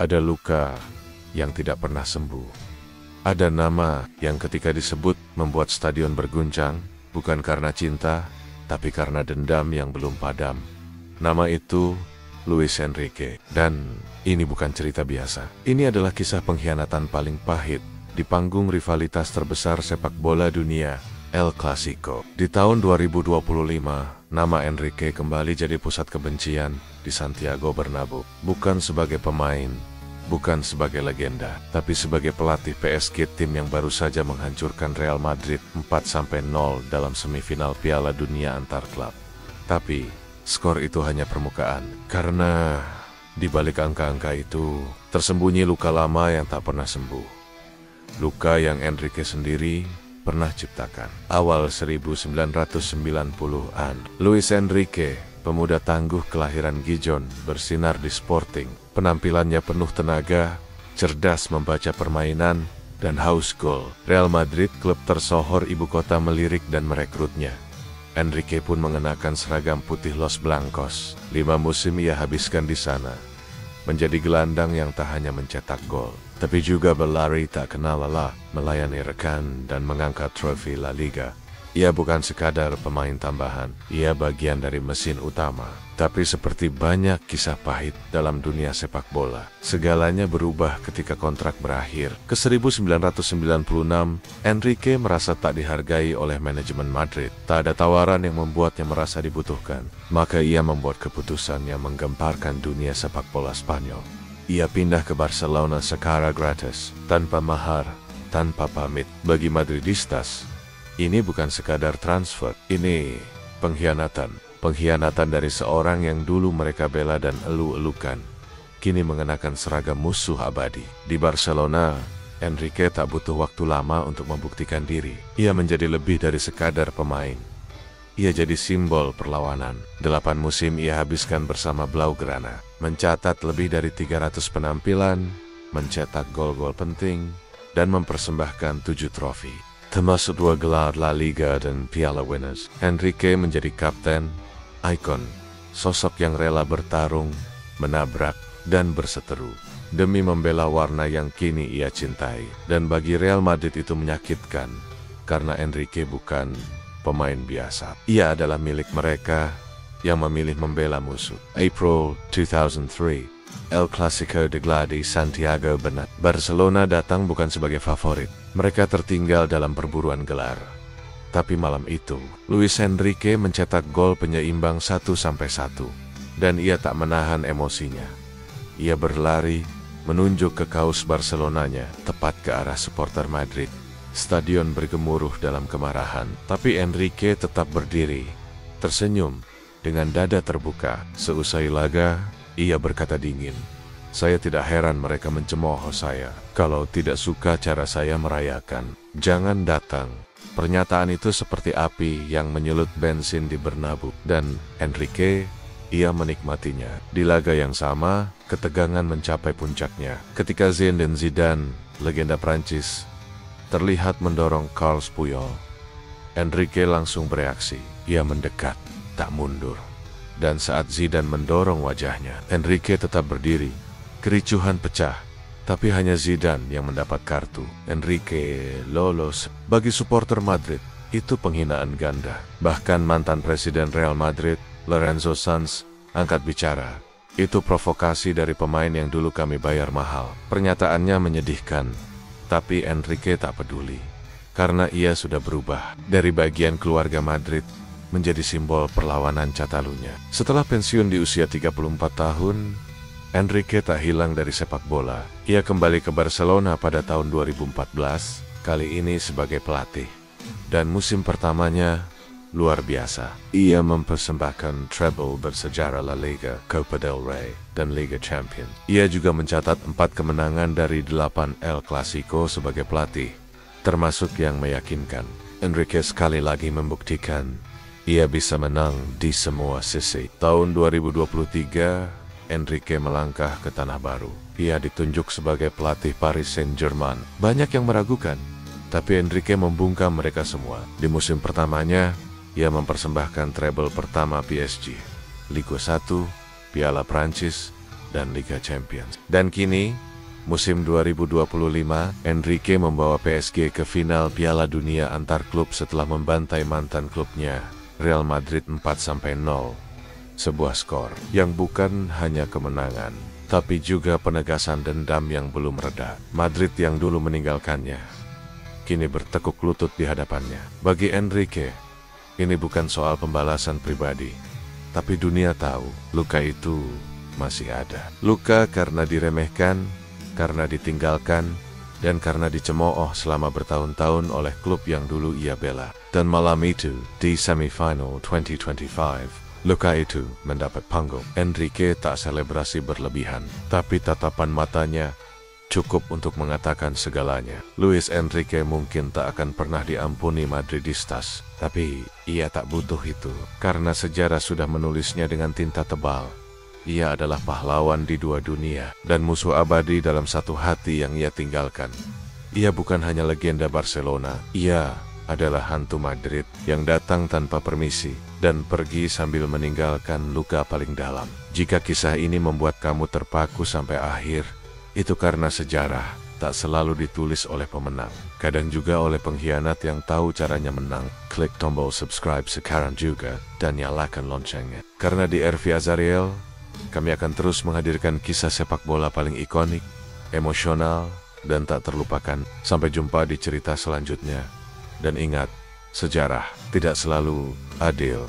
Ada luka yang tidak pernah sembuh. Ada nama yang ketika disebut membuat stadion berguncang, bukan karena cinta, tapi karena dendam yang belum padam. Nama itu Luis Enrique. Dan ini bukan cerita biasa. Ini adalah kisah pengkhianatan paling pahit di panggung rivalitas terbesar sepak bola dunia, El Clasico. Di tahun 2025, nama Enrique kembali jadi pusat kebencian di Santiago Bernabeu. Bukan sebagai pemain, bukan sebagai legenda, tapi sebagai pelatih PSG, tim yang baru saja menghancurkan Real Madrid 4-0 dalam semifinal Piala Dunia antar klub. Tapi skor itu hanya permukaan, karena di balik angka-angka itu tersembunyi luka lama yang tak pernah sembuh. Luka yang Enrique sendiri pernah ciptakan. Awal 1990-an, Luis Enrique, pemuda tangguh kelahiran Gijon, bersinar di Sporting. Penampilannya penuh tenaga, cerdas membaca permainan, dan haus gol. Real Madrid, klub tersohor ibu kota, melirik dan merekrutnya. Enrique pun mengenakan seragam putih Los Blancos. 5 musim ia habiskan di sana, menjadi gelandang yang tak hanya mencetak gol, tapi juga berlari tak kenal lelah, melayani rekan dan mengangkat trofi La Liga. Ia bukan sekadar pemain tambahan, ia bagian dari mesin utama. Tapi seperti banyak kisah pahit dalam dunia sepak bola, segalanya berubah ketika kontrak berakhir. Ke 1996, Enrique merasa tak dihargai oleh manajemen Madrid. Tak ada tawaran yang membuatnya merasa dibutuhkan. Maka ia membuat keputusan yang menggemparkan dunia sepak bola Spanyol. Ia pindah ke Barcelona secara gratis, tanpa mahar, tanpa pamit. Bagi Madridistas, ini bukan sekadar transfer, ini pengkhianatan. Pengkhianatan dari seorang yang dulu mereka bela dan elu-elukan, kini mengenakan seragam musuh abadi. Di Barcelona, Enrique tak butuh waktu lama untuk membuktikan diri. Ia menjadi lebih dari sekadar pemain. Ia jadi simbol perlawanan. 8 musim ia habiskan bersama Blaugrana, mencatat lebih dari 300 penampilan, mencetak gol-gol penting, dan mempersembahkan 7 trofi, termasuk 2 gelar La Liga dan Piala Winners. Enrique menjadi kapten, ikon, sosok yang rela bertarung, menabrak, dan berseteru demi membela warna yang kini ia cintai. Dan bagi Real Madrid itu menyakitkan, karena Enrique bukan pemain biasa. Ia adalah milik mereka yang memilih membela musuh. April 2003, El Clasico digelar di Santiago Bernabeu. Barcelona datang bukan sebagai favorit. Mereka tertinggal dalam perburuan gelar. Tapi malam itu, Luis Enrique mencetak gol penyeimbang 1-1, dan ia tak menahan emosinya. Ia berlari, menunjuk ke kaos Barcelonanya, tepat ke arah supporter Madrid. Stadion bergemuruh dalam kemarahan, tapi Enrique tetap berdiri, tersenyum, dengan dada terbuka. Seusai laga, ia berkata dingin, "Saya tidak heran mereka mencemooh saya. Kalau tidak suka cara saya merayakan, jangan datang." Pernyataan itu seperti api yang menyulut bensin di Bernabeu, dan Enrique, ia menikmatinya. Di laga yang sama, ketegangan mencapai puncaknya ketika Zinedine Zidane, legenda Prancis, terlihat mendorong Carles Puyol. Enrique langsung bereaksi. Ia mendekat, tak mundur. Dan saat Zidane mendorong wajahnya, Enrique tetap berdiri. Kericuhan pecah, tapi hanya Zidane yang mendapat kartu. Enrique lolos. Bagi supporter Madrid, itu penghinaan ganda. Bahkan mantan presiden Real Madrid, Lorenzo Sanz, angkat bicara. "Itu provokasi dari pemain yang dulu kami bayar mahal." Pernyataannya menyedihkan, tapi Enrique tak peduli. Karena ia sudah berubah dari bagian keluarga Madrid menjadi simbol perlawanan Catalunya. Setelah pensiun di usia 34 tahun, Enrique tak hilang dari sepak bola. Ia kembali ke Barcelona pada tahun 2014, kali ini sebagai pelatih. Dan musim pertamanya luar biasa. Ia mempersembahkan treble bersejarah La Liga, Copa del Rey, dan Liga Champions. Ia juga mencatat 4 kemenangan dari 8 El Clasico sebagai pelatih, termasuk yang meyakinkan. Enrique sekali lagi membuktikan ia bisa menang di semua sisi. Tahun 2023, Enrique melangkah ke tanah baru. Ia ditunjuk sebagai pelatih Paris Saint-Germain. Banyak yang meragukan, tapi Enrique membungkam mereka semua. Di musim pertamanya, ia mempersembahkan treble pertama PSG, Liga 1, Piala Prancis, dan Liga Champions. Dan kini, musim 2025, Enrique membawa PSG ke final Piala Dunia antar klub setelah membantai mantan klubnya, Real Madrid 4-0. Sebuah skor yang bukan hanya kemenangan, tapi juga penegasan dendam yang belum reda. Madrid yang dulu meninggalkannya, kini bertekuk lutut di hadapannya. Bagi Enrique, ini bukan soal pembalasan pribadi, tapi dunia tahu luka itu masih ada. Luka karena diremehkan, karena ditinggalkan, dan karena dicemooh selama bertahun-tahun oleh klub yang dulu ia bela. Dan malam itu, di semifinal 2025, luka itu mendapat panggung. Enrique tak selebrasi berlebihan, tapi tatapan matanya cukup untuk mengatakan segalanya. Luis Enrique mungkin tak akan pernah diampuni Madridistas, tapi ia tak butuh itu, karena sejarah sudah menulisnya dengan tinta tebal. Ia adalah pahlawan di dua dunia, dan musuh abadi dalam satu hati yang ia tinggalkan. Ia bukan hanya legenda Barcelona, ia adalah hantu Madrid yang datang tanpa permisi, dan pergi sambil meninggalkan luka paling dalam. Jika kisah ini membuat kamu terpaku sampai akhir, itu karena sejarah tak selalu ditulis oleh pemenang, kadang juga oleh pengkhianat yang tahu caranya menang. Klik tombol subscribe sekarang juga, dan nyalakan loncengnya. Karena di RV Azariel, kami akan terus menghadirkan kisah sepak bola paling ikonik, emosional, dan tak terlupakan. Sampai jumpa di cerita selanjutnya. Dan ingat, sejarah tidak selalu adil.